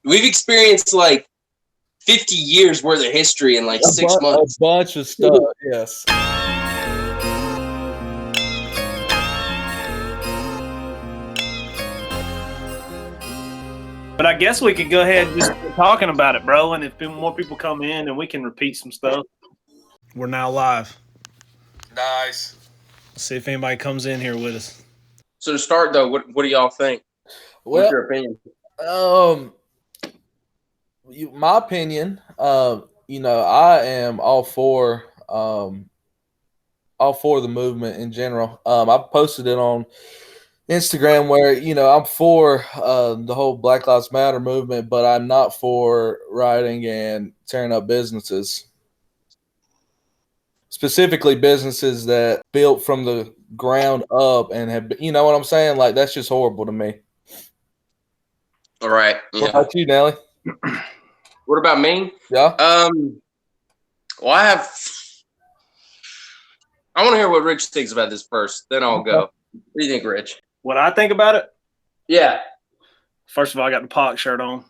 we've experienced like 50 years worth of history in like 6 months. A bunch of stuff, yes. But I guess we could go ahead and just start talking about it, bro. And if more people come in, and we can repeat some stuff. We're now live. Nice. Let's see if anybody comes in here with us. So to start though, what do y'all think? What's your opinion? My opinion, I am all for the movement in general. I posted it on Instagram where, I'm for the whole Black Lives Matter movement, but I'm not for rioting and tearing up businesses. Specifically businesses that built from the ground up and have, you know what I'm saying? Like, that's just horrible to me. All right. Yeah. What about you, Nelly? What about me? Yeah. Well, I want to hear what Rich thinks about this first, then I'll go. What do you think, Rich? What I think about it? Yeah. First of all, I got the Pac shirt on.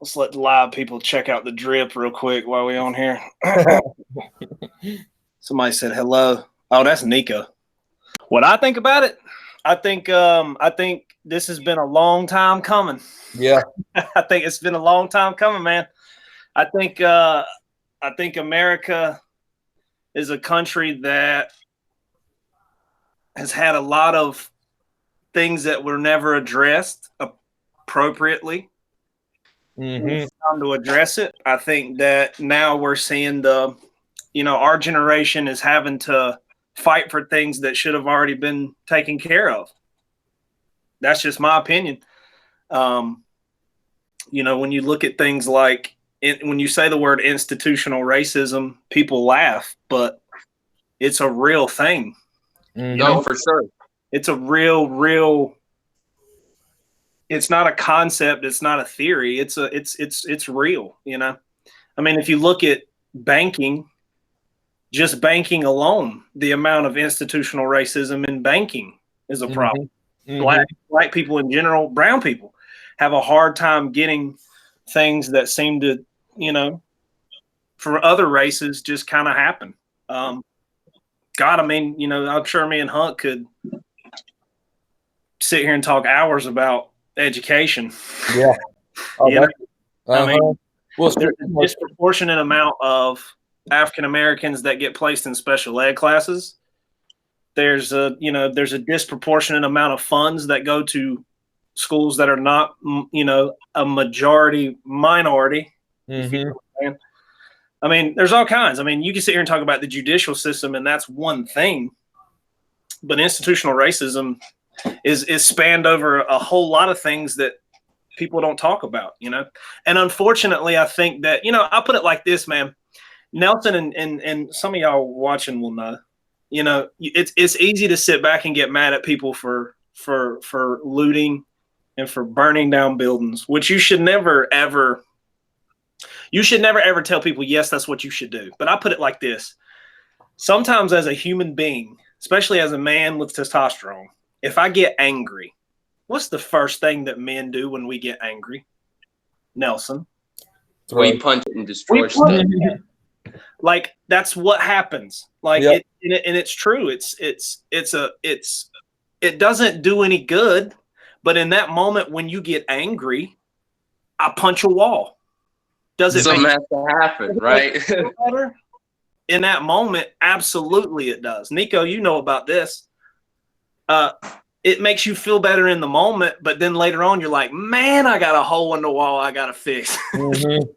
Let's let the live people check out the drip real quick while we're on here. Somebody said hello. Oh, that's Nico. What I think about it? I think this has been a long time coming. Yeah. I think it's been a long time coming, man. I think America is a country that has had a lot of things that were never addressed appropriately. Mm-hmm. It's time to address it. I think that now we're seeing our generation is having to fight for things that should have already been taken care of. That's just my opinion. When you look at things like when you say the word institutional racism, people laugh, but it's a real thing. Mm-hmm. No, for sure. It's a real. It's not a concept. It's not a theory. It's real. I mean, if you look at banking, just banking alone, the amount of institutional racism in banking is a problem. Mm-hmm. Black people in general, brown people have a hard time getting things that seem to, for other races just kind of happen. God, I mean, I'm sure me and Hunt could sit here and talk hours about education. Yeah. I mean, there's a disproportionate amount of African Americans that get placed in special ed classes. There's a disproportionate amount of funds that go to schools that are not, a majority minority. Mm-hmm. I mean, there's all kinds. I mean, you can sit here and talk about the judicial system, and that's one thing. But institutional racism is spanned over a whole lot of things that people don't talk about, And unfortunately, I think that, I'll put it like this, man. Nelson and some of y'all watching will know, it's easy to sit back and get mad at people for looting and for burning down buildings, which you should never ever tell people, yes, that's what you should do. But I put it like this. Sometimes as a human being, especially as a man with testosterone, if I get angry, what's the first thing that men do when we get angry? Nelson. We punch it and destroy stuff. Like, that's what happens. Like, yep. And it's true. It doesn't do any good. But in that moment, when you get angry, I punch a wall. Does it something has to happen, right? Better? In that moment, absolutely it does. Nico, you know about this. It makes you feel better in the moment, but then later on, you're like, man, I got a hole in the wall I got to fix. Mm-hmm.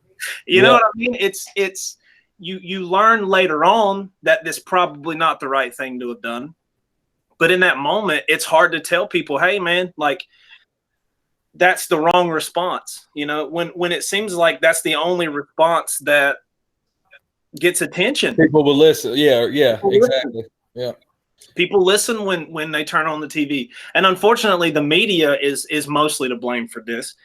You know what I mean? It's you learn later on that this probably not the right thing to have done. But in that moment, it's hard to tell people, hey, man, like, that's the wrong response. When it seems like that's the only response that gets attention. People will listen. Yeah, exactly. Yeah. People listen when they turn on the TV. And unfortunately, the media is mostly to blame for this.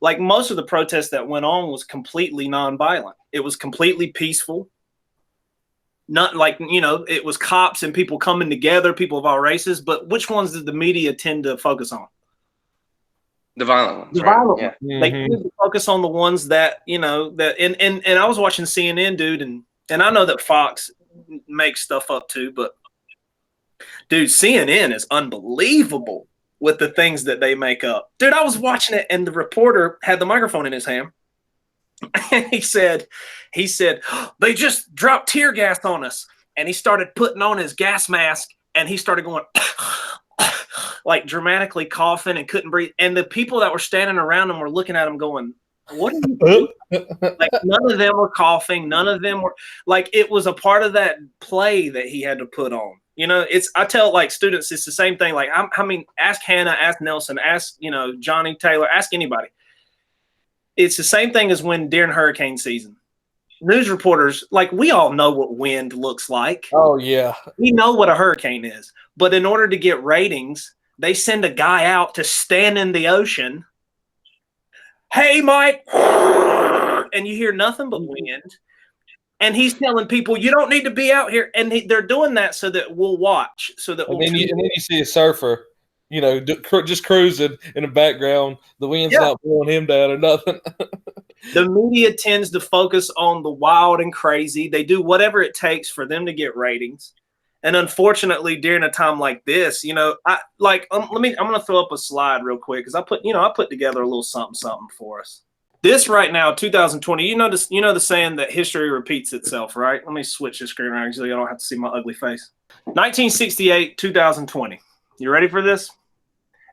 Like most of the protests that went on was completely nonviolent. It was completely peaceful. Not like, it was cops and people coming together, people of all races. But which ones did the media tend to focus on? The violent ones, The right? violent Yeah. ones. They need to focus on the ones that, you know, that and I was watching CNN, dude, and I know that Fox makes stuff up too, but dude, CNN is unbelievable with the things that they make up. Dude, I was watching it and the reporter had the microphone in his hand. And he said, they just dropped tear gas on us. And he started putting on his gas mask and he started going like dramatically coughing and couldn't breathe. And the people that were standing around him were looking at him going, what are you doing? Like none of them were coughing. None of them were like, it was a part of that play that he had to put on. You know, I tell like students, it's the same thing. Like, I mean, ask Hannah, ask Nelson, ask, you know, Johnny Taylor, ask anybody. It's the same thing as when during hurricane season. News reporters, like we all know what wind looks like. Oh, yeah. We know what a hurricane is. But in order to get ratings, they send a guy out to stand in the ocean. Hey, Mike. And you hear nothing but wind. And he's telling people, you don't need to be out here. And they're doing that so that we'll watch. So that and then you see a surfer, you know, just cruising in the background. The wind's not blowing him down or nothing. The media tends to focus on the wild and crazy. They do whatever it takes for them to get ratings. And unfortunately, during a time like this, you know, I'm going to throw up a slide real quick because I put together a little something for us. This right now, 2020, you know the saying that history repeats itself, right? Let me switch the screen around so you don't have to see my ugly face. 1968, 2020. You ready for this?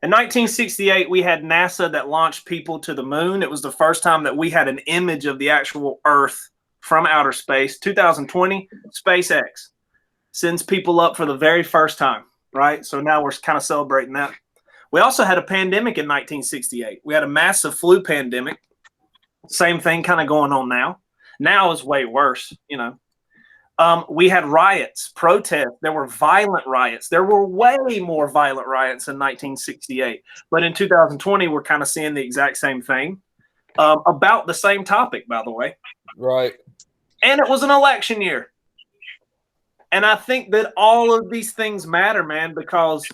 In 1968, we had NASA that launched people to the moon. It was the first time that we had an image of the actual Earth from outer space. 2020, SpaceX sends people up for the very first time, right? So now we're kind of celebrating that. We also had a pandemic in 1968. We had a massive flu pandemic. Same thing kind of going on now. Now is way worse, you know. We had riots, protests. There were violent riots. There were way more violent riots in 1968. But in 2020, we're kind of seeing the exact same thing about the same topic, by the way. Right. And it was an election year. And I think that all of these things matter, man, because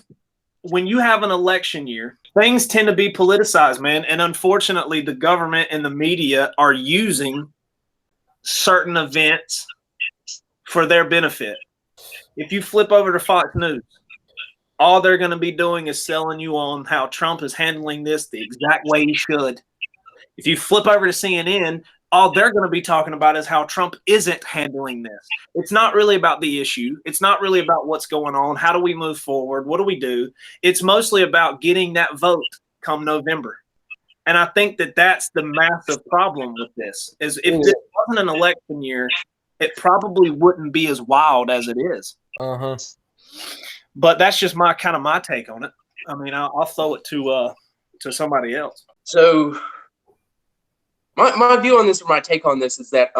when you have an election year, things tend to be politicized, man. And unfortunately, the government and the media are using certain events for their benefit. If you flip over to Fox News, all they're going to be doing is selling you on how Trump is handling this the exact way he should. If you flip over to CNN, all they're going to be talking about is how Trump isn't handling this. It's not really about the issue. It's not really about what's going on. How do we move forward? What do we do? It's mostly about getting that vote come November. And I think that that's the massive problem with this, is if this wasn't an election year, it probably wouldn't be as wild as it is. Uh-huh. But that's just my take on it. I mean, I'll throw it to somebody else. So my view on this, or my take on this, is that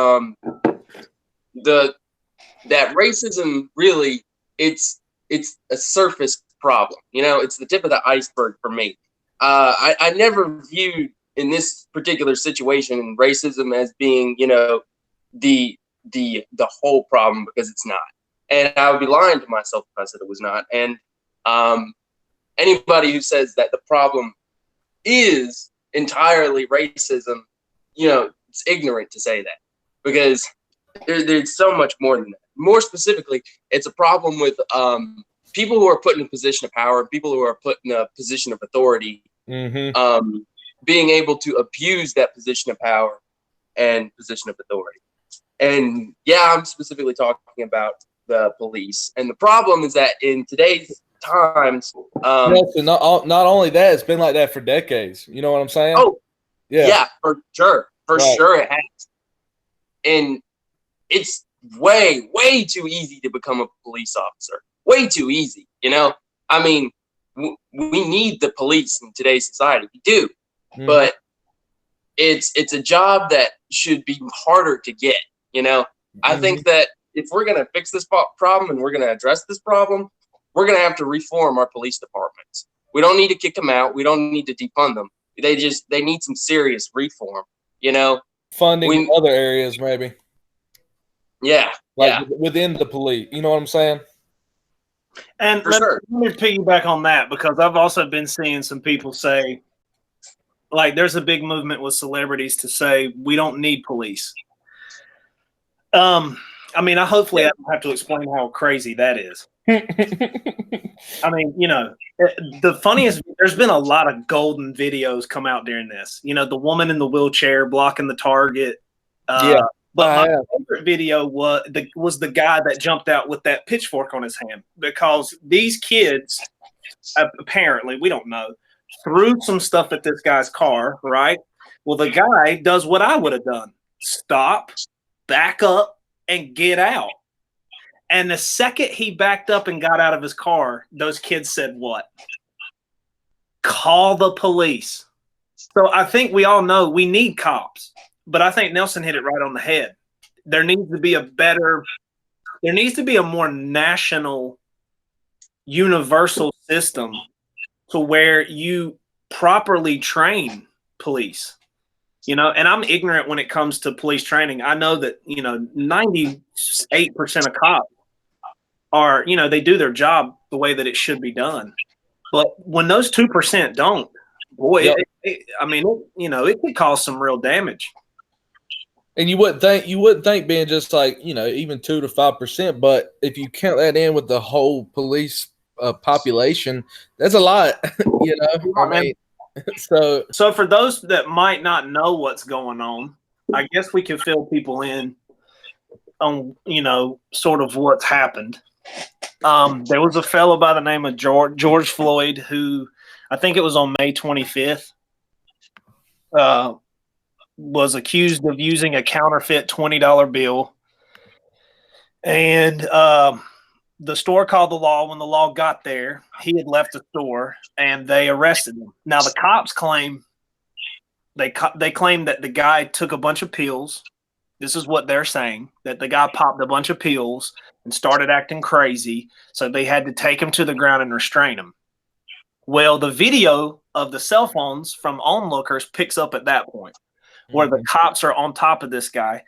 that racism really it's a surface problem. You know, it's the tip of the iceberg for me. I never viewed in this particular situation racism as being, you know, the whole problem, because it's not. And I would be lying to myself if I said it was not. And anybody who says that the problem is entirely racism, you know, it's ignorant to say that, because there's so much more than that. More specifically, it's a problem with people who are put in a position of power, people who are put in a position of authority, being able to abuse that position of power and position of authority. And yeah, I'm specifically talking about the police. And the problem is that in today's times, not only that, it's been like that for decades. You know what I'm saying? Oh, yeah, for sure. For sure it has. And it's way, way too easy to become a police officer. Way too easy, you know? I mean, we need the police in today's society. We do. But it's a job that should be harder to get, you know? I think that if we're going to fix this problem and we're going to address this problem, we're going to have to reform our police departments. We don't need to kick them out. We don't need to defund them. They need some serious reform, you know? Funding in other areas, maybe. Yeah. Within the police. You know what I'm saying? And let me piggyback on that, because I've also been seeing some people say, like there's a big movement with celebrities to say we don't need police. I mean, hopefully I don't have to explain how crazy that is. I mean, you know, the funniest, there's been a lot of golden videos come out during this. You know, the woman in the wheelchair blocking the target. Yeah. But my favorite video was the guy that jumped out with that pitchfork on his hand, because these kids, apparently, we don't know, threw some stuff at this guy's car, right? Well, the guy does what I would have done. Stop, back up, and get out. And the second he backed up and got out of his car, those kids said what? Call the police. So I think we all know we need cops, but I think Nelson hit it right on the head. There needs to be a more national, universal system to where you properly train police. You know, and I'm ignorant when it comes to police training. I know that, you know, 98% of cops are, you know, they do their job the way that it should be done. But when those 2% don't, boy, yep. You know, it could cause some real damage. And you wouldn't think being just like, you know, even 2 to 5%, but if you count that in with the whole police population, that's a lot, you know. I mean, so for those that might not know what's going on, I guess we can fill people in on, you know, sort of what's happened. There was a fellow by the name of George Floyd who, I think it was on May 25th, was accused of using a counterfeit $20 bill. And the store called the law. When the law got there, he had left the store and they arrested him. Now the cops claim they claim that the guy took a bunch of pills. This is what they're saying, that the guy popped a bunch of pills and started acting crazy, so they had to take him to the ground and restrain him. Well, the video of the cell phones from onlookers picks up at that point, where the cops are on top of this guy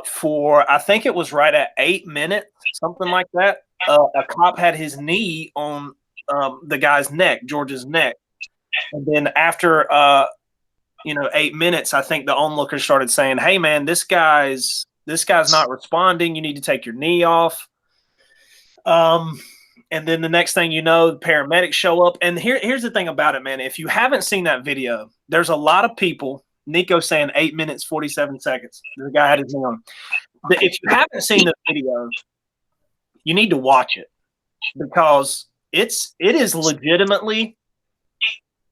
for, I think it was right at 8 minutes, something like that. A cop had his knee on the guy's neck, George's neck. And then after, 8 minutes, I think the onlookers started saying, hey, man, this guy's not responding. You need to take your knee off. And then the next thing you know, the paramedics show up. And here's the thing about it, man. If you haven't seen that video, there's a lot of people. Nico saying 8 minutes, 47 seconds. The guy had his knee on. But if you haven't seen the video, you need to watch it, because it is legitimately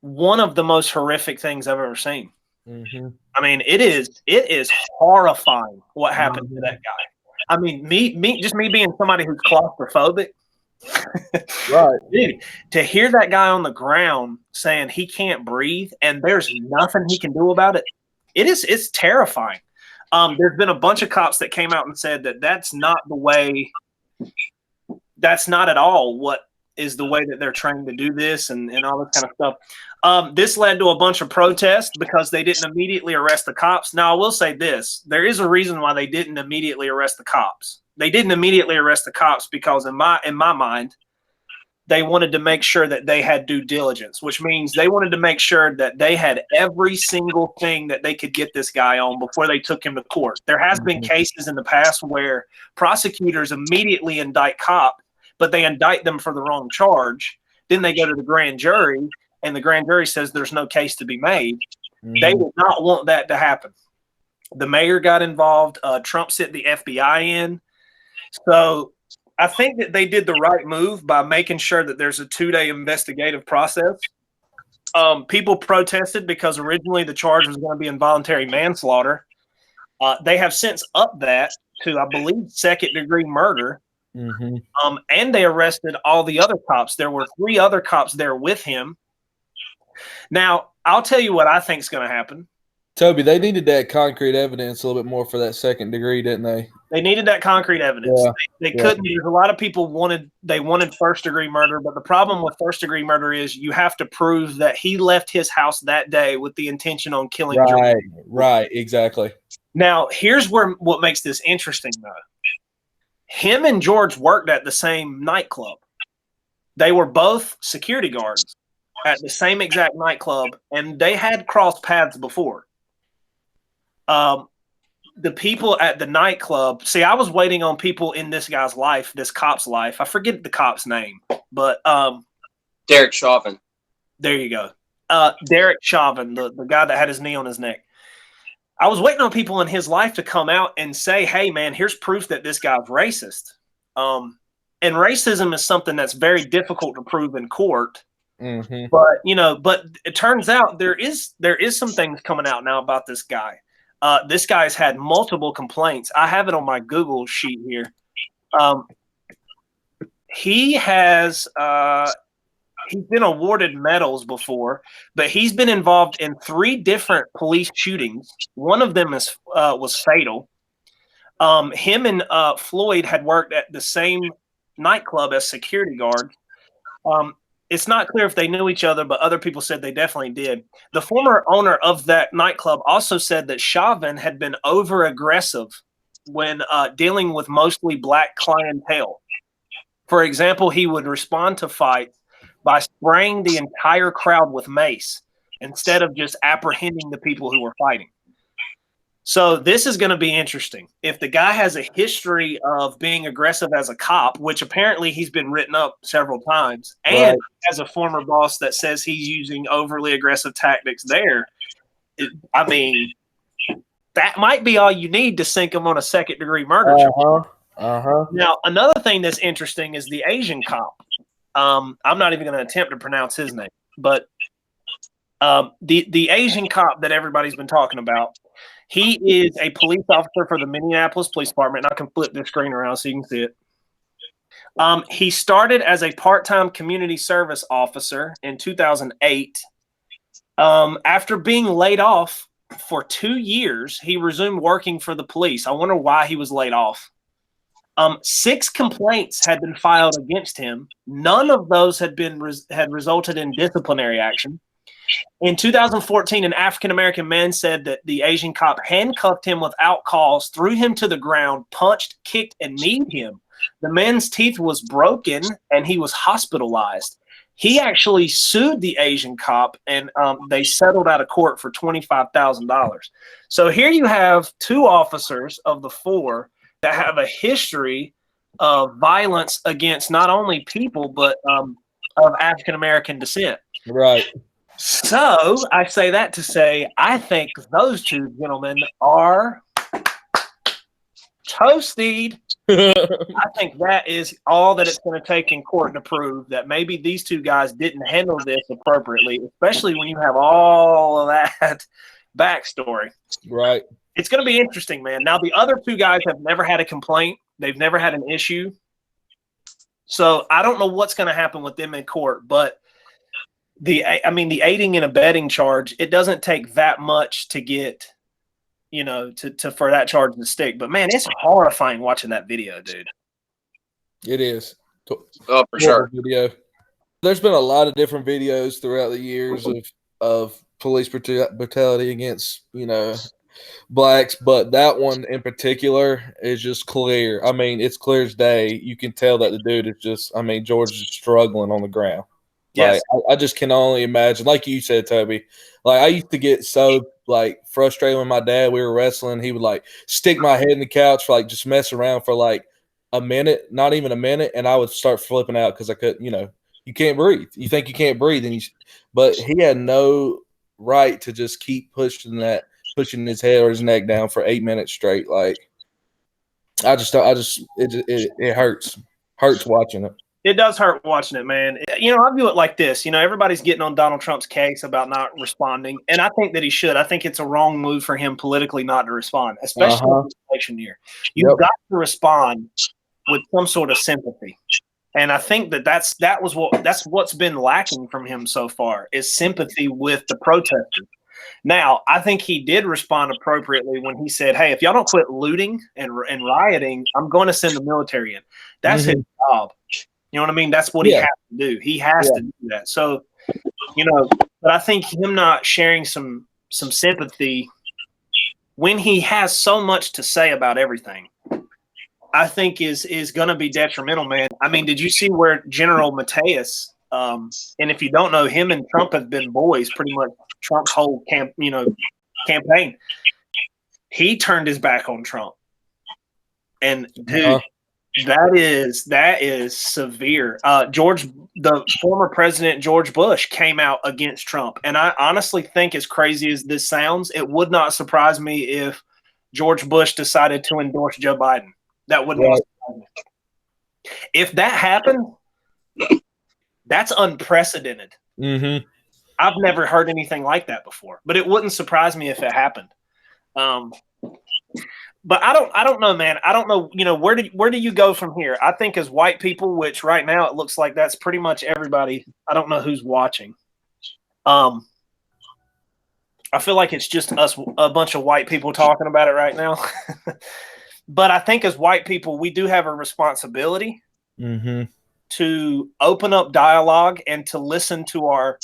one of the most horrific things I've ever seen. Mm-hmm. I mean, it is horrifying what happened to that guy. I mean, me being somebody who's claustrophobic, right? Dude, to hear that guy on the ground saying he can't breathe and there's nothing he can do about it, it's terrifying. There's been a bunch of cops that came out and said that that's not the way. That's not at all what is the way that they're trained to do this and all this kind of stuff. This led to a bunch of protests because they didn't immediately arrest the cops. Now, I will say this. There is a reason why they didn't immediately arrest the cops. They didn't immediately arrest the cops because in my mind, they wanted to make sure that they had due diligence, which means they wanted to make sure that they had every single thing that they could get this guy on before they took him to court. There has been cases in the past where prosecutors immediately indict cops, but they indict them for the wrong charge. Then they go to the grand jury, and the grand jury says there's no case to be made. They did not want that to happen. The mayor got involved. Trump sent the FBI in. So I think that they did the right move by making sure that there's a 2-day investigative process. People protested because originally the charge was going to be involuntary manslaughter. They have since upped that to, I believe, second-degree murder. And they arrested all the other cops. There were 3 other cops there with him. Now, I'll tell you what I think is going to happen. Toby, they needed that concrete evidence a little bit more for that second degree, didn't they? They needed that concrete evidence. Yeah. They couldn't. There's a lot of people wanted first-degree murder, but the problem with first-degree murder is you have to prove that he left his house that day with the intention on killing George. Right, exactly. Now, here's what makes this interesting, though. Him and George worked at the same nightclub. They were both security guards. at the same exact nightclub, and they had crossed paths before. The people at the nightclub, see, I was waiting on people in this guy's life, this cop's life. I forget the cop's name, but Derek Chauvin. There you go. Derek Chauvin, the guy that had his knee on his neck. I was waiting on people in his life to come out and say, hey, man, here's proof that this guy's racist. And racism is something that's very difficult to prove in court. Mm-hmm. But it turns out there is some things coming out now about this guy. This guy's had multiple complaints. I have it on my Google sheet here. He has he's been awarded medals before, but he's been involved in 3 different police shootings. One of them was fatal. Him and Floyd had worked at the same nightclub as security guards. It's not clear if they knew each other, but other people said they definitely did. The former owner of that nightclub also said that Chauvin had been over-aggressive when dealing with mostly black clientele. For example, he would respond to fights by spraying the entire crowd with mace instead of just apprehending the people who were fighting. So this is going to be interesting. If the guy has a history of being aggressive as a cop, which apparently he's been written up several times, and as a former boss that says he's using overly aggressive tactics there, that might be all you need to sink him on a second-degree murder charge. Now, another thing that's interesting is the Asian cop. I'm not even going to attempt to pronounce his name, but the Asian cop that everybody's been talking about, he is a police officer for the Minneapolis Police Department. And I can flip this screen around so you can see it. He started as a part-time community service officer in 2008. After being laid off for 2 years, he resumed working for the police. I wonder why he was laid off. 6 complaints had been filed against him. None of those had resulted in disciplinary action. In 2014, an African-American man said that the Asian cop handcuffed him without cause, threw him to the ground, punched, kicked, and kneed him. The man's teeth was broken, and he was hospitalized. He actually sued the Asian cop, and they settled out of court for $25,000. So here you have 2 officers of the 4 that have a history of violence against not only people, but of African-American descent. Right. So I say that to say, I think those 2 gentlemen are toasted. I think that is all that it's going to take in court to prove that maybe these 2 guys didn't handle this appropriately, especially when you have all of that backstory. Right. It's going to be interesting, man. Now, the other 2 guys have never had a complaint. They've never had an issue. So I don't know what's going to happen with them in court, but the aiding and abetting charge, it doesn't take that much to get, for that charge to stick. But man, it's horrifying watching that video, dude. It is. Oh, for sure. Video. There's been a lot of different videos throughout the years of police brutality against, blacks, but that one in particular is just clear. I mean, it's clear as day. You can tell that the dude is just, George is struggling on the ground. Yes. I just can only imagine, like you said, Toby, I used to get so frustrated when my dad, we were wrestling, he would stick my head in the couch for just mess around for a minute, not even a minute. And I would start flipping out because I couldn't, you can't breathe. You think you can't breathe. But he had no right to just keep pushing his head or his neck down for 8 minutes straight. It hurts watching it. It does hurt watching it, man. I view it like this. Everybody's getting on Donald Trump's case about not responding, and I think that he should. I think it's a wrong move for him politically not to respond, especially in the election year. You've got to respond with some sort of sympathy, and I think that's what's been lacking from him so far is sympathy with the protesters. Now, I think he did respond appropriately when he said, "Hey, if y'all don't quit looting and rioting, I'm going to send the military in." That's his job. You know what I mean? That's what he has to do. He has to do that. So, but I think him not sharing some sympathy when he has so much to say about everything, I think is going to be detrimental, man. Did you see where General Mateus And if you don't know, him and Trump have been boys pretty much Trump's whole campaign. He turned his back on Trump. And dude, that is severe. The former president George Bush came out against Trump, and I honestly think, as crazy as this sounds, it would not surprise me if George Bush decided to endorse Joe Biden. That wouldn't surprise me. If that happened, that's unprecedented. Mm-hmm. I've never heard anything like that before, but it wouldn't surprise me if it happened. But I don't know, man. I don't know. Where do you go from here? I think as white people, which right now it looks like that's pretty much everybody. I don't know who's watching. I feel like it's just us, a bunch of white people talking about it right now. But I think as white people, we do have a responsibility to open up dialogue and to listen to our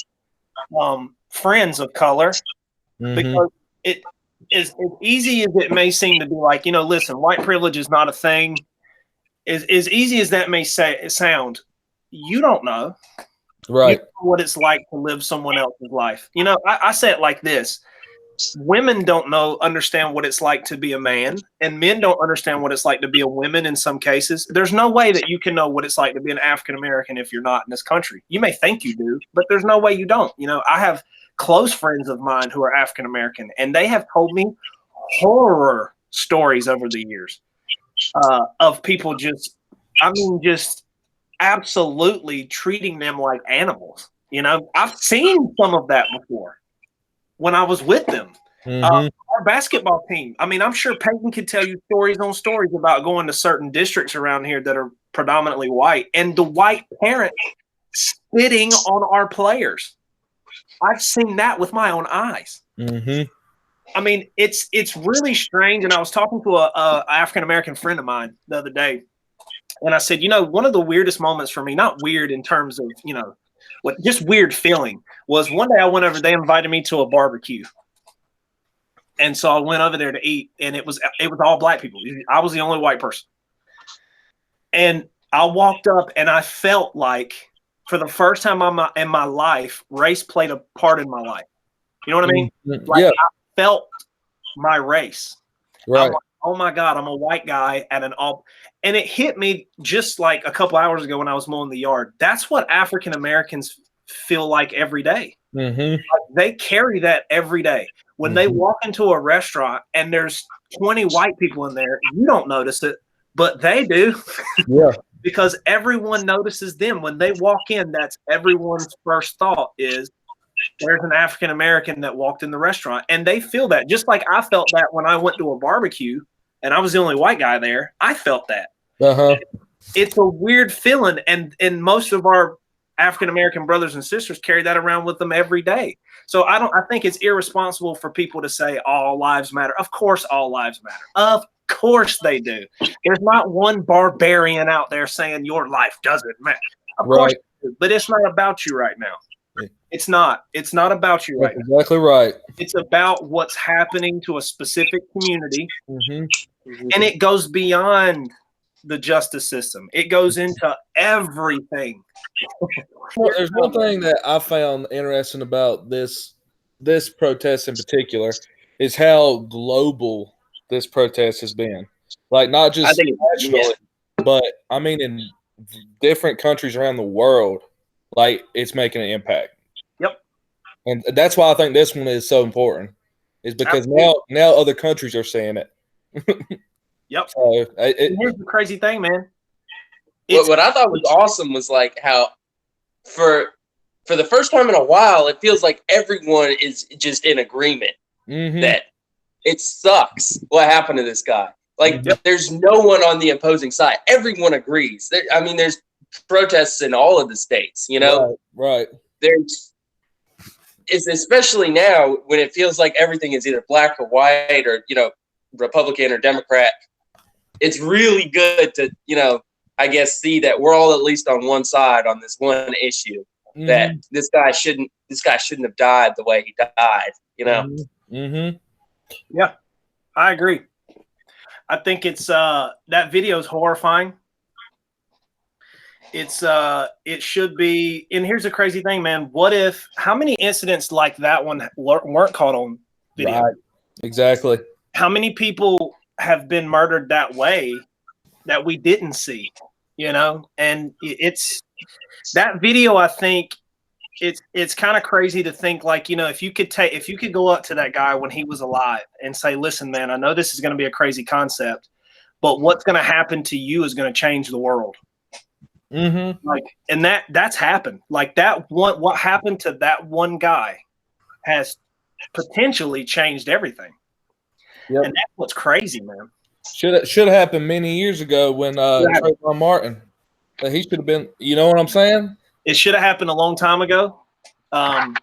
friends of color, because it is, as easy as it may seem to be, like, listen, white privilege is not a thing. As easy as that may sound, you don't know. Right. You don't know what it's like to live someone else's life. I say it like this. Women don't understand what it's like to be a man, and men don't understand what it's like to be a woman in some cases. There's no way that you can know what it's like to be an African American if you're not in this country. You may think you do, but there's no way you don't. I have close friends of mine who are African American, and they have told me horror stories over the years of people just absolutely treating them like animals. I've seen some of that before when I was with them. Our basketball team. I'm sure Peyton could tell you stories on stories about going to certain districts around here that are predominantly white, and the white parents spitting on our players. I've seen that with my own eyes. It's really strange. And I was talking to a African American friend of mine the other day, and I said, one of the weirdest moments for me, not weird in terms of what just weird feeling, was one day I went over. They invited me to a barbecue, and so I went over there to eat, and it was all black people. I was the only white person, and I walked up, and I felt like, for the first time in my life, race played a part in my life. You know what I mean? Like, I felt my race. Right. I'm like, oh my God, I'm a white guy at and it hit me just like a couple hours ago when I was mowing the yard. That's what African Americans feel like every day. Like, they carry that every day. When they walk into a restaurant and there's 20 white people in there, you don't notice it, but they do. Yeah. Because everyone notices them when they walk in. That's everyone's first thought is, there's an African American that walked in the restaurant, and they feel that. Just like I felt that when I went to a barbecue and I was the only white guy there. I felt that. It's a weird feeling, and most of our African American brothers and sisters carry that around with them every day. So I think it's irresponsible for people to say all lives matter. Of course, all lives matter. Of course they do. There's not one barbarian out there saying your life doesn't matter. Of course, but it's not about you right now. It's not about you right now. Exactly right. It's about what's happening to a specific community, and it goes beyond the justice system. It goes into everything. There's one thing that I found interesting about this protest in particular is how global this protest has been. Like, not just nationally, but in different countries around the world. Like, it's making an impact. Yep. And that's why I think this one is so important, is because now other countries are saying it. Yep. So here's the crazy thing, man. What I thought was awesome was like how for the first time in a while, it feels like everyone is just in agreement that it sucks what happened to this guy. Like, there's no one on the opposing side. Everyone agrees. There's protests in all of the states, Right. It's especially now when it feels like everything is either black or white or, Republican or Democrat. It's really good to, I guess, see that we're all at least on one side on this one issue, that this guy shouldn't have died the way he died, Yeah, I agree. I think it's that video is horrifying. it should be. And here's the crazy thing, man. What if, how many incidents like that one weren't caught on video? Right. Exactly. How many people have been murdered that way that we didn't see, and it's that video. I think it's kind of crazy to think, like, if you could go up to that guy when he was alive and say, listen, man, I know this is going to be a crazy concept, but what's going to happen to you is going to change the world. Mm-hmm. Like, and that's happened. Like that one, what happened to that one guy has potentially changed everything. Yep. And that's what's crazy, man. Should have happened many years ago when Trayvon Martin. He should have been. You know what I'm saying? It should have happened a long time ago. And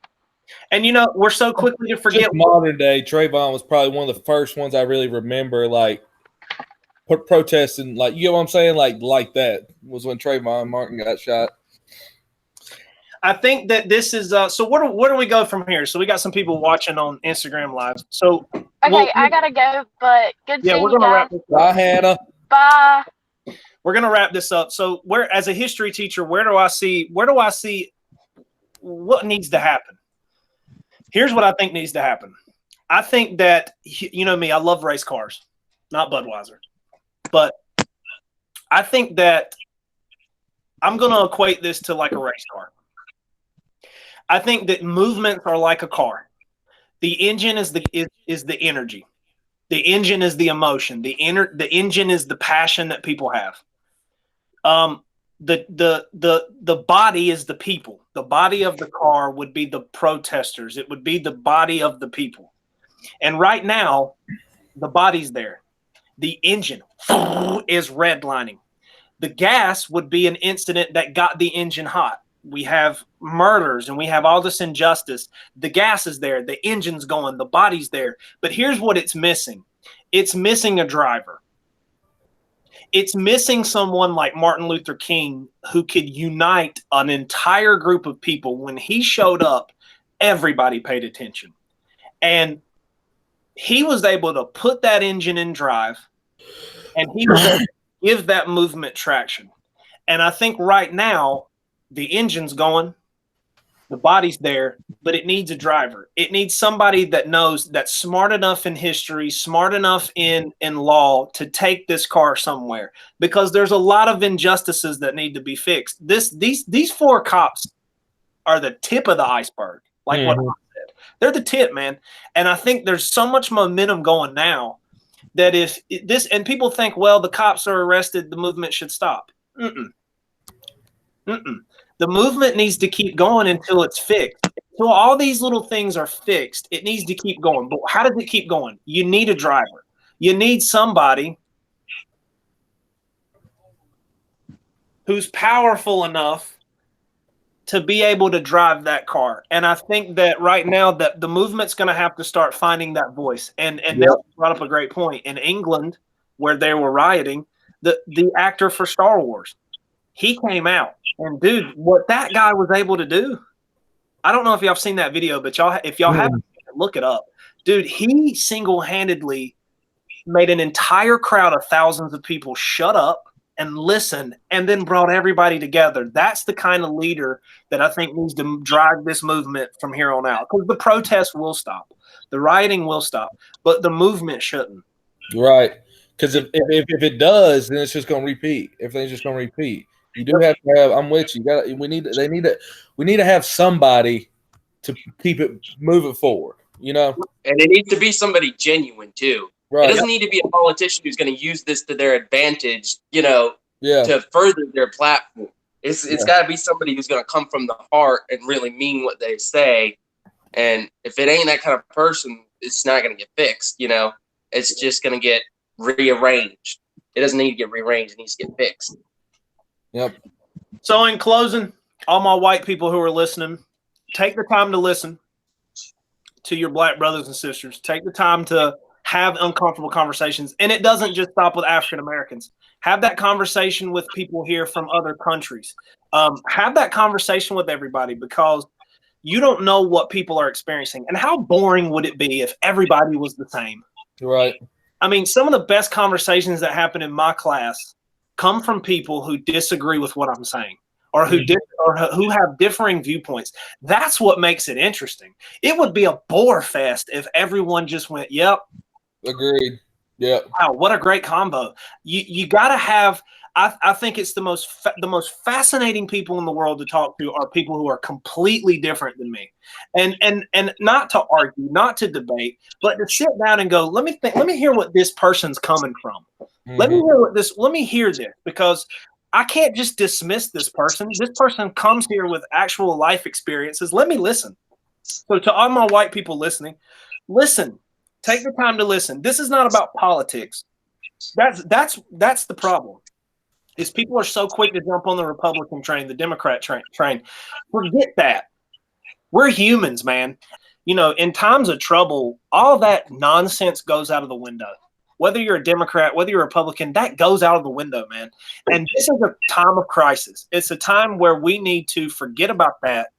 we're so quickly to forget. Just modern day, Trayvon was probably one of the first ones I really remember, like protesting, like, you know what I'm saying, like that was when Trayvon Martin got shot. I think that this is so. Where do we go from here? So we got some people watching on Instagram Live. So okay, I gotta go, but good seeing you guys. Wrap this up. Bye, Hannah. Bye. We're gonna wrap this up. So, as a history teacher, where do I see what needs to happen? Here's what I think needs to happen. I think that, you know me, I love race cars, not Budweiser, but I think that I'm gonna equate this to like a race car. I think that movements are like a car. The engine is the energy. The engine is the emotion. The engine is the passion that people have. The body is the people. The body of the car would be the protesters. It would be the body of the people. And right now, the body's there. The engine is redlining. The gas would be an incident that got the engine hot. We have murders and we have all this injustice. The gas is there. The engine's going. The body's there. But here's what it's missing. It's missing a driver. It's missing someone like Martin Luther King who could unite an entire group of people. When he showed up, everybody paid attention. And he was able to put that engine in drive, and he was able to give that movement traction. And I think right now, the engine's going, the body's there, but it needs a driver. It needs somebody that knows, that's smart enough in history, smart enough in law to take this car somewhere, because there's a lot of injustices that need to be fixed. These four cops are the tip of the iceberg, like what I said. They're the tip, man. And I think there's so much momentum going now that if this, and people think, well, the cops are arrested, the movement should stop. The movement needs to keep going until it's fixed. Until all these little things are fixed, it needs to keep going. But how does it keep going? You need a driver. You need somebody who's powerful enough to be able to drive that car. And I think that right now that the movement's going to have to start finding that voice. And Nelson brought up a great point. In England, where they were rioting, the actor for Star Wars, he came out. And dude, what that guy was able to do, I don't know if y'all have seen that video, but if y'all haven't, look it up. Dude, he single-handedly made an entire crowd of thousands of people shut up and listen, and then brought everybody together. That's the kind of leader that I think needs to drive this movement from here on out. Because the protests will stop. The rioting will stop. But the movement shouldn't. Right. Because if it does, then it's just going to repeat. Everything's just going to repeat. You do have to have. I'm with you. We need to have somebody to keep it moving forward. You know, and it needs to be somebody genuine too. Right. It doesn't need to be a politician who's going to use this to their advantage. You know, to further their platform. It's got to be somebody who's going to come from the heart and really mean what they say. And if it ain't that kind of person, it's not going to get fixed. You know, it's just going to get rearranged. It doesn't need to get rearranged. It needs to get fixed. Yep. So in closing, all my white people who are listening, take the time to listen to your black brothers and sisters. Take the time to have uncomfortable conversations. And it doesn't just stop with African Americans. Have that conversation with people here from other countries. Have that conversation with everybody, because you don't know what people are experiencing. And how boring would it be if everybody was the same? Right. I mean, some of the best conversations that happen in my class come from people who disagree with what I'm saying, or who who have differing viewpoints. That's what makes it interesting. It would be a bore fest if everyone just went, "Yep, agreed, yep." Wow, what a great combo! You got to have. I think it's the most fascinating people in the world to talk to are people who are completely different than me, and not to argue, not to debate, but to sit down and go, let me hear what this person's coming from. Let me hear this, because I can't just dismiss this person. This person comes here with actual life experiences. Let me listen. So to all my white people listening, listen. Take the time to listen. This is not about politics. That's the problem. Is people are so quick to jump on the Republican train, the Democrat train. Forget that. We're humans, man. You know, in times of trouble, all that nonsense goes out of the window. Whether you're a Democrat, whether you're a Republican, that goes out of the window, man. And this is a time of crisis. It's a time where we need to forget about that,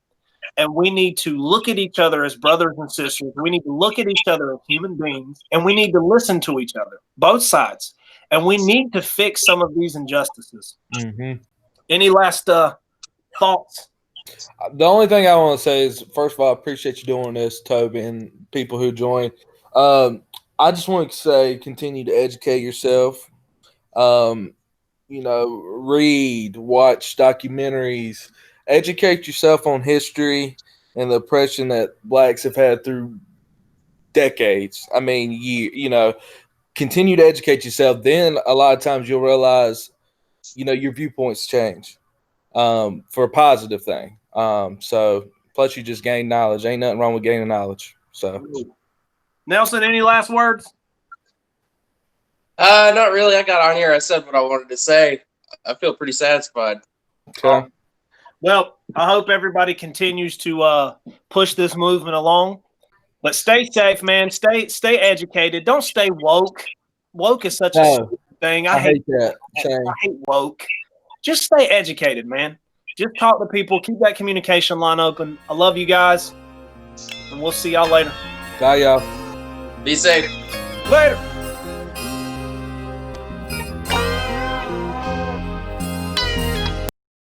and we need to look at each other as brothers and sisters. We need to look at each other as human beings, and we need to listen to each other, both sides. And we need to fix some of these injustices. Any last thoughts? The only thing I want to say is, first of all, I appreciate you doing this, Toby, and people who join. I just want to say, continue to educate yourself. You know, read, watch documentaries, educate yourself on history and the oppression that blacks have had through decades. I mean, you know, continue to educate yourself. Then a lot of times you'll realize, you know, your viewpoints change for a positive thing. So plus you just gain knowledge. Ain't nothing wrong with gaining knowledge. So Nelson, any last words? Not really. I got on here. I said what I wanted to say. I feel pretty satisfied. Okay. Well, I hope everybody continues to push this movement along. But stay safe, man. Stay educated. Don't stay woke. Woke is such a stupid thing. I hate that. I hate woke. Just stay educated, man. Just talk to people. Keep that communication line open. I love you guys, and we'll see y'all later. Bye, y'all. Be safe. Later.